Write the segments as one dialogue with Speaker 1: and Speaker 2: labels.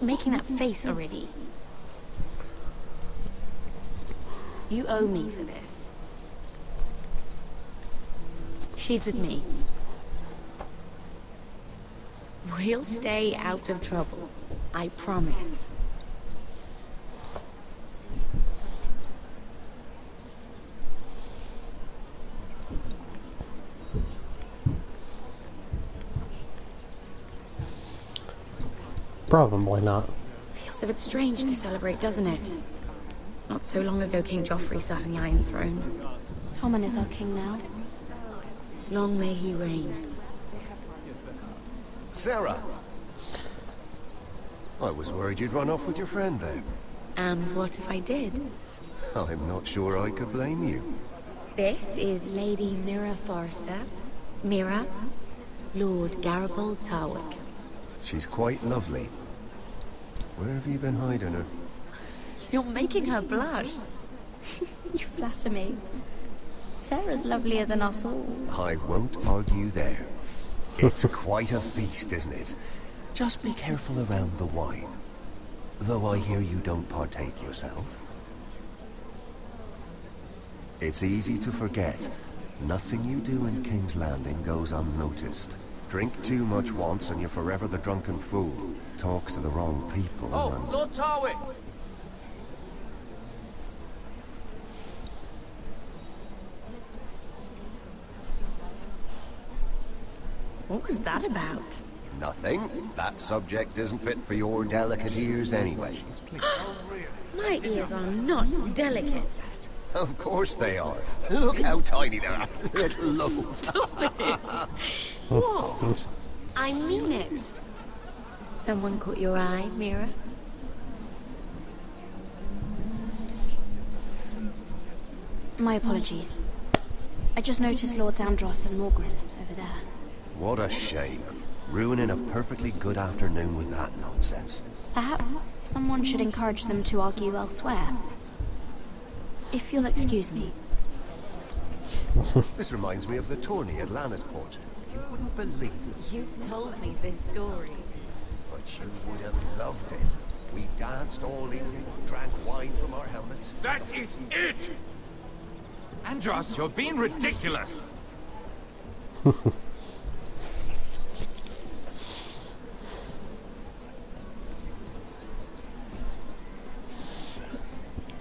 Speaker 1: Making that face already. You owe me for this. She's with me. We'll stay out of trouble. I promise.
Speaker 2: Probably not.
Speaker 1: Feels a bit strange to celebrate, doesn't it? Not so long ago, King Joffrey sat on the Iron Throne.
Speaker 3: Tommen is our king now.
Speaker 1: Long may he reign.
Speaker 4: Sarah! I was worried you'd run off with your friend there.
Speaker 1: And what if I did?
Speaker 4: I'm not sure I could blame you.
Speaker 1: This is Lady Mira Forrester. Mira, Lord Garibaldi Tarwick.
Speaker 4: She's quite lovely. Where have you been hiding her?
Speaker 1: You're making her blush.
Speaker 3: You flatter me. Sarah's lovelier than us all.
Speaker 4: I won't argue there. It's quite a feast, isn't it? Just be careful around the wine. Though I hear you don't partake yourself. It's easy to forget. Nothing you do in King's Landing goes unnoticed. Drink too much once and you're forever the drunken fool. Talk to the wrong people and...
Speaker 5: Lord Tarwick!
Speaker 1: What was that about?
Speaker 4: Nothing. That subject isn't fit for your delicate ears anyway.
Speaker 1: My ears are not delicate.
Speaker 4: Of course they are. Look how tiny they are. Little lumps.
Speaker 1: Stop it!
Speaker 4: What?
Speaker 1: I mean it. Someone caught your eye, Mira?
Speaker 3: My apologies. I just noticed Lords Andros and Morgren over there.
Speaker 4: What a shame. Ruining a perfectly good afternoon with that nonsense.
Speaker 3: Perhaps someone should encourage them to argue elsewhere. If you'll excuse me.
Speaker 4: This reminds me of the tourney at Lannisport. You wouldn't believe it.
Speaker 1: You told me this story.
Speaker 4: But you would have loved it. We danced all evening, drank wine from our helmets.
Speaker 5: That is it! Andros, you're being ridiculous!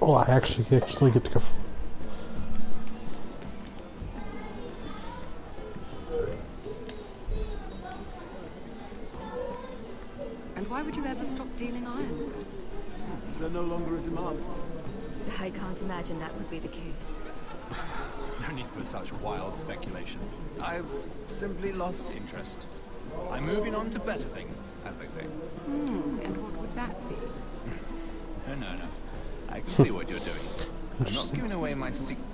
Speaker 2: Oh, I actually get to go.
Speaker 6: And why would you ever stop dealing iron?
Speaker 7: Is there no longer a demand for it?
Speaker 8: I can't imagine that would be the case.
Speaker 5: No need for such wild speculation. I've simply lost interest. I'm moving on to better things, as they say.
Speaker 6: And what would that be?
Speaker 5: No. I can see what you're doing. I'm not giving away my secret.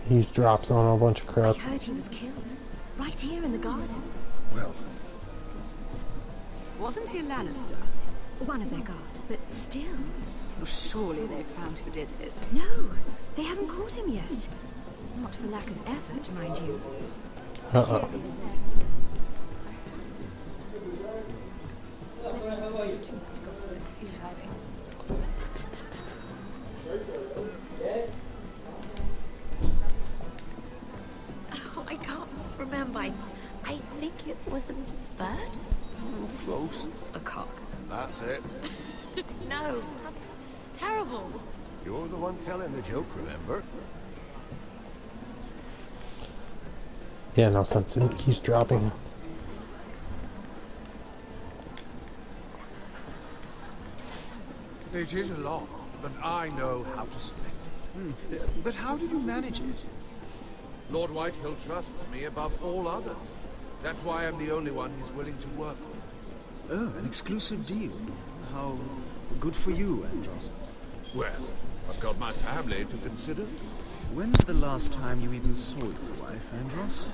Speaker 2: He drops on a bunch of crap.
Speaker 8: I heard he was killed. Right here in the garden.
Speaker 4: Well,
Speaker 6: Wasn't he a Lannister?
Speaker 8: One of their guard, but still.
Speaker 6: Well, surely they found who did it.
Speaker 8: No, they haven't caught him yet. Not for lack of effort, mind you.
Speaker 2: Uh-oh.
Speaker 1: Oh, I can't remember. I think it was a bird?
Speaker 4: close.
Speaker 1: A cock.
Speaker 4: That's it.
Speaker 1: No, that's terrible.
Speaker 4: You're the one telling the joke, remember?
Speaker 2: Yeah, no sense. He's dropping.
Speaker 7: It is a lot, but I know how to spend it. But how did you manage it? Lord Whitehill trusts me above all others. That's why I'm the only one he's willing to work with.
Speaker 9: Oh, an exclusive deal. How good for you, Andros.
Speaker 7: Well, I've got my family to consider.
Speaker 9: When's the last time you even saw your wife, Andros?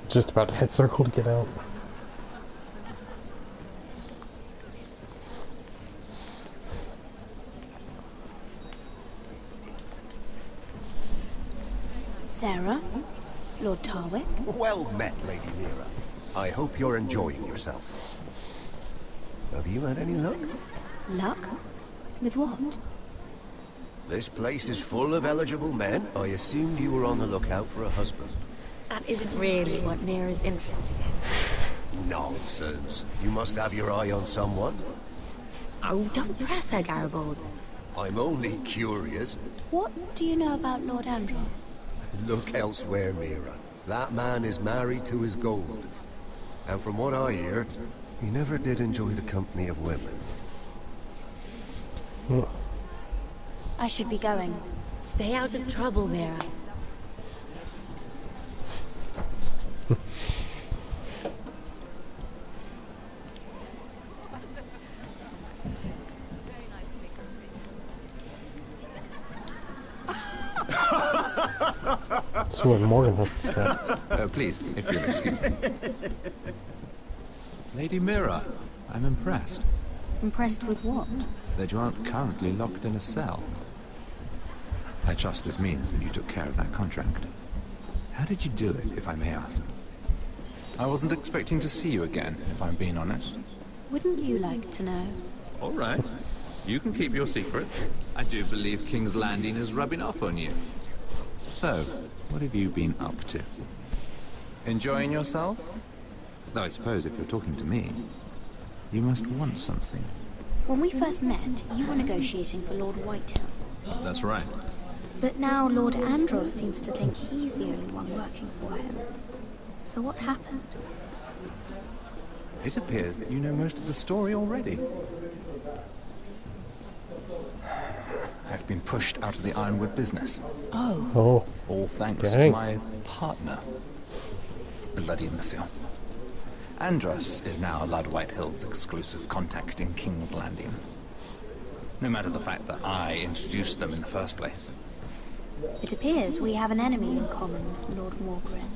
Speaker 2: Just about to hit circle to get out.
Speaker 3: Sarah, Lord Tarwick.
Speaker 4: Well met, Lady Mira. I hope you're enjoying yourself. Have you had any luck?
Speaker 3: Luck? With what?
Speaker 4: This place is full of eligible men. I assumed you were on the lookout for a husband.
Speaker 1: That isn't really what Mira's interested in.
Speaker 4: Nonsense. You must have your eye on someone.
Speaker 1: Oh, don't press her, Garibaldi.
Speaker 4: I'm only curious.
Speaker 3: What do you know about Lord Andros?
Speaker 4: Look elsewhere, Mira. That man is married to his gold. And from what I hear, he never did enjoy the company of women.
Speaker 3: I should be going.
Speaker 1: Stay out of trouble, Mira.
Speaker 2: That's what Morgan has to say.
Speaker 5: Please, if you'll excuse me. Lady Mira, I'm impressed.
Speaker 3: Impressed with what?
Speaker 5: That you aren't currently locked in a cell. I trust this means that you took care of that contract. How did you do it, if I may ask? I wasn't expecting to see you again, if I'm being honest.
Speaker 3: Wouldn't you like to know?
Speaker 5: All right. You can keep your secrets. I do believe King's Landing is rubbing off on you. So, what have you been up to? Enjoying yourself? Though I suppose if you're talking to me, you must want something.
Speaker 3: When we first met, you were negotiating for Lord Whitehill.
Speaker 5: That's right.
Speaker 3: But now Lord Andros seems to think he's the only one working for him. So what happened?
Speaker 5: It appears that you know most of the story already. I've been pushed out of the ironwood business.
Speaker 2: Oh.
Speaker 5: All thanks
Speaker 2: Dang.
Speaker 5: to my partner. Bloody imbecile. Andros is now Lord Whitehill's exclusive contact in King's Landing. No matter the fact that I introduced them in the first place.
Speaker 3: It appears we have an enemy in common, Lord Morgren.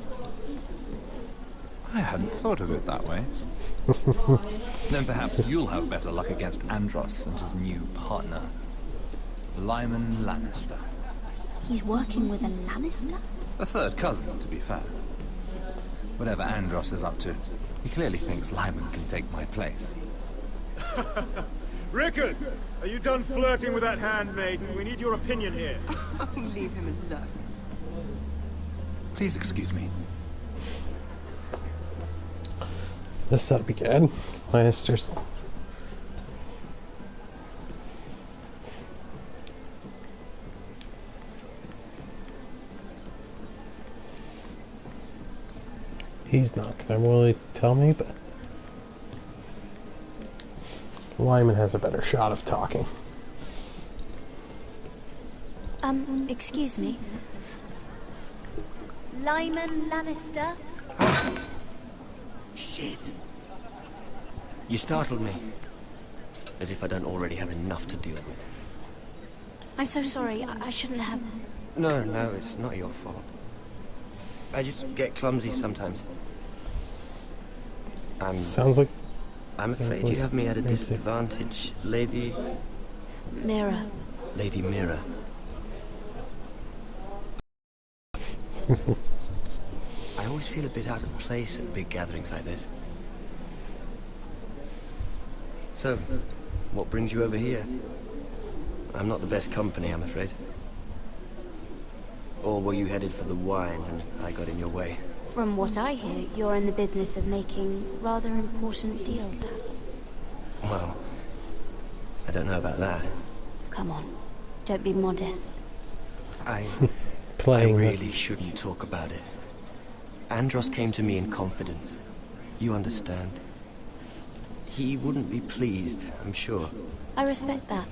Speaker 5: I hadn't thought of it that way. Then perhaps you'll have better luck against Andros and his new partner, Lyman Lannister.
Speaker 3: He's working with a Lannister?
Speaker 5: A third cousin, to be fair. Whatever Andros is up to, he clearly thinks Lyman can take my place.
Speaker 9: Rickard, are you done flirting with that handmaiden? We need your opinion here.
Speaker 6: Oh, leave him alone.
Speaker 5: Please excuse me.
Speaker 2: This ought to be good. Lannisters. He's not gonna really tell me, but Lyman has a better shot of talking.
Speaker 3: Excuse me. Lyman Lannister?
Speaker 10: Shit. You startled me. As if I don't already have enough to deal with.
Speaker 3: I'm so sorry. I shouldn't have...
Speaker 10: No, it's not your fault. I just get clumsy sometimes.
Speaker 2: Sounds like...
Speaker 10: I'm afraid you have me at a disadvantage, Lady...
Speaker 3: Mira.
Speaker 10: Lady Mira. I always feel a bit out of place at big gatherings like this. So, what brings you over here? I'm not the best company, I'm afraid. Or were you headed for the wine and I got in your way?
Speaker 3: From what I hear, you're in the business of making rather important deals happen.
Speaker 10: Well, I don't know about that.
Speaker 3: Come on, don't be modest.
Speaker 10: I
Speaker 2: Playing
Speaker 10: really shouldn't talk about it. Andros came to me in confidence. You understand? He wouldn't be pleased, I'm sure.
Speaker 3: I respect that.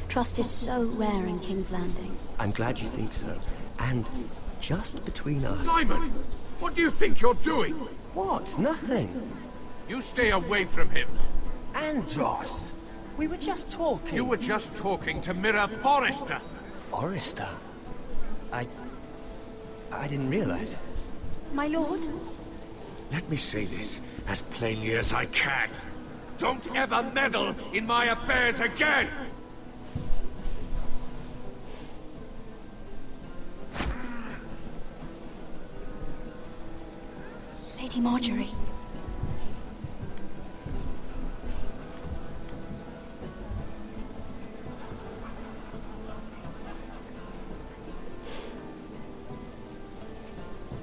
Speaker 3: Trust is so rare in King's Landing.
Speaker 10: I'm glad you think so. And just between us...
Speaker 7: Lyman! What do you think you're doing?
Speaker 10: What? Nothing.
Speaker 7: You stay away from him.
Speaker 10: Andros! We were just talking.
Speaker 7: You were just talking to Mira Forrester.
Speaker 10: Forrester? I didn't realize.
Speaker 3: My lord?
Speaker 7: Let me say this as plainly as I can. Don't ever meddle in my affairs again!
Speaker 3: Lady Marjorie.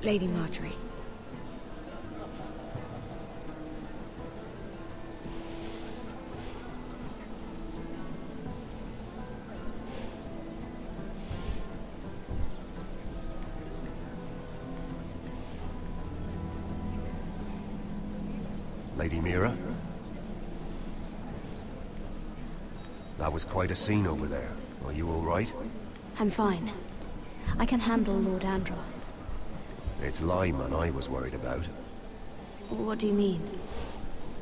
Speaker 1: Lady Marjorie.
Speaker 4: Lady Mira? That was quite a scene over there. Are you all right?
Speaker 3: I'm fine. I can handle Lord Andros.
Speaker 4: It's Lyman I was worried about.
Speaker 3: What do you mean?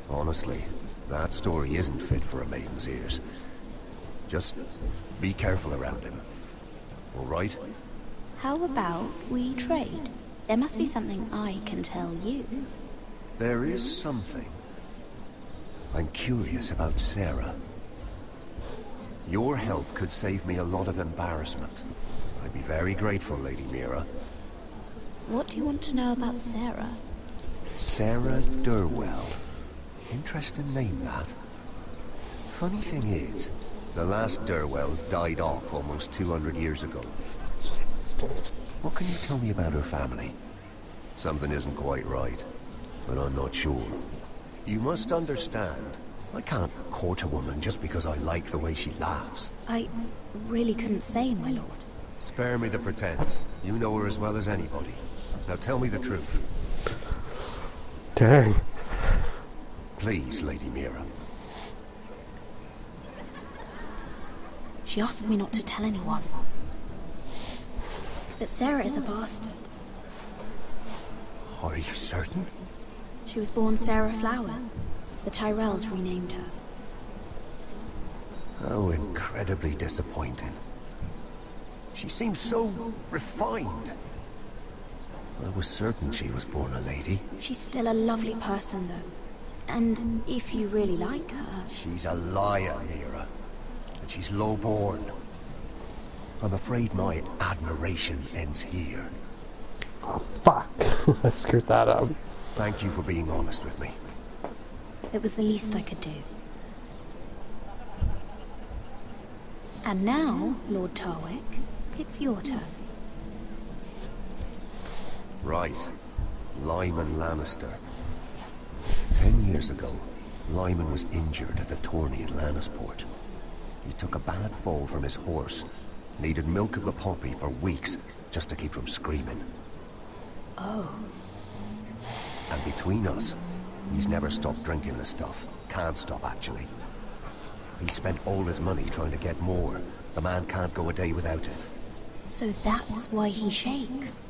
Speaker 4: Honestly, that story isn't fit for a maiden's ears. Just be careful around him. All right?
Speaker 3: How about we trade? There must be something I can tell you.
Speaker 4: There is something. I'm curious about Sarah. Your help could save me a lot of embarrassment. I'd be very grateful, Lady Mira.
Speaker 3: What do you want to know about Sarah?
Speaker 4: Sarah Durwell. Interesting name, that. Funny thing is, the last Durwells died off almost 200 years ago. What can you tell me about her family? Something isn't quite right, but I'm not sure. You must understand, I can't court a woman just because I like the way she laughs.
Speaker 3: I really couldn't say, my lord.
Speaker 4: Spare me the pretense. You know her as well as anybody. Now tell me the truth.
Speaker 2: Dang.
Speaker 4: Please, Lady Mira.
Speaker 3: She asked me not to tell anyone. But Sarah is a bastard.
Speaker 4: Are you certain?
Speaker 3: She was born Sarah Flowers. The Tyrells renamed her.
Speaker 4: How incredibly disappointing. She seems so refined. I was certain she was born a lady.
Speaker 3: She's still a lovely person, though. And if you really like her...
Speaker 4: She's a liar, Mira. And she's low-born. I'm afraid my admiration ends here.
Speaker 2: Oh, fuck. I screwed that up.
Speaker 4: Thank you for being honest with me.
Speaker 3: It was the least I could do. And now, Lord Tarwick, it's your turn.
Speaker 4: Right. Lyman Lannister. 10 years ago, Lyman was injured at the tourney at Lannisport. He took a bad fall from his horse. Needed milk of the poppy for weeks just to keep from screaming.
Speaker 3: Oh.
Speaker 4: And between us, he's never stopped drinking the stuff. Can't stop, actually. He spent all his money trying to get more. The man can't go a day without it.
Speaker 3: So that's why he shakes.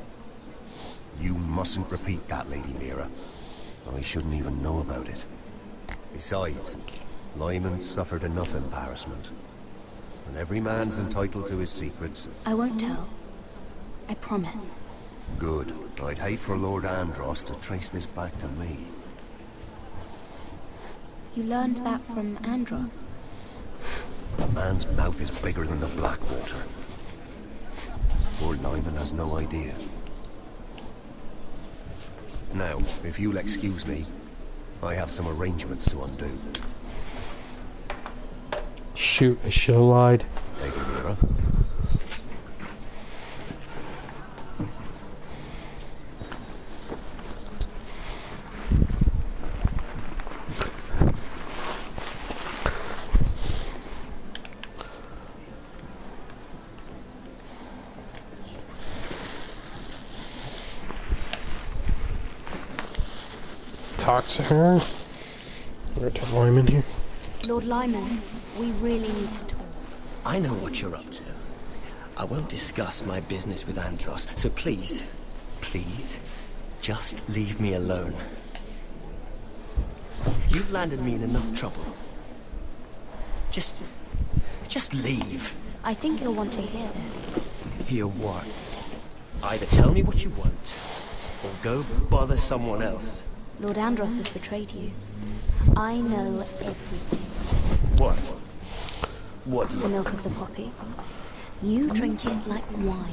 Speaker 4: You mustn't repeat that, Lady Mira. I shouldn't even know about it. Besides, Lyman suffered enough embarrassment. And every man's entitled to his secrets.
Speaker 3: I won't tell. I promise.
Speaker 4: Good. I'd hate for Lord Andros to trace this back to me.
Speaker 3: You learned that from Andros?
Speaker 4: The man's mouth is bigger than the Blackwater. Poor Lyman has no idea. Now, if you'll excuse me, I have some arrangements to undo.
Speaker 2: Shoot, I should have lied.
Speaker 4: Lady Mira.
Speaker 2: Talk to her. Or to Lyman here.
Speaker 3: Lord Lyman, we really need to talk.
Speaker 10: I know what you're up to. I won't discuss my business with Andros, so please, just leave me alone. You've landed me in enough trouble. Just leave.
Speaker 3: I think you'll want to hear this.
Speaker 10: Hear what? Either tell me what you want, or go bother someone else.
Speaker 3: Lord Andros has betrayed you. I know everything.
Speaker 10: What? What do you...
Speaker 3: The milk of the poppy. You drink it like wine.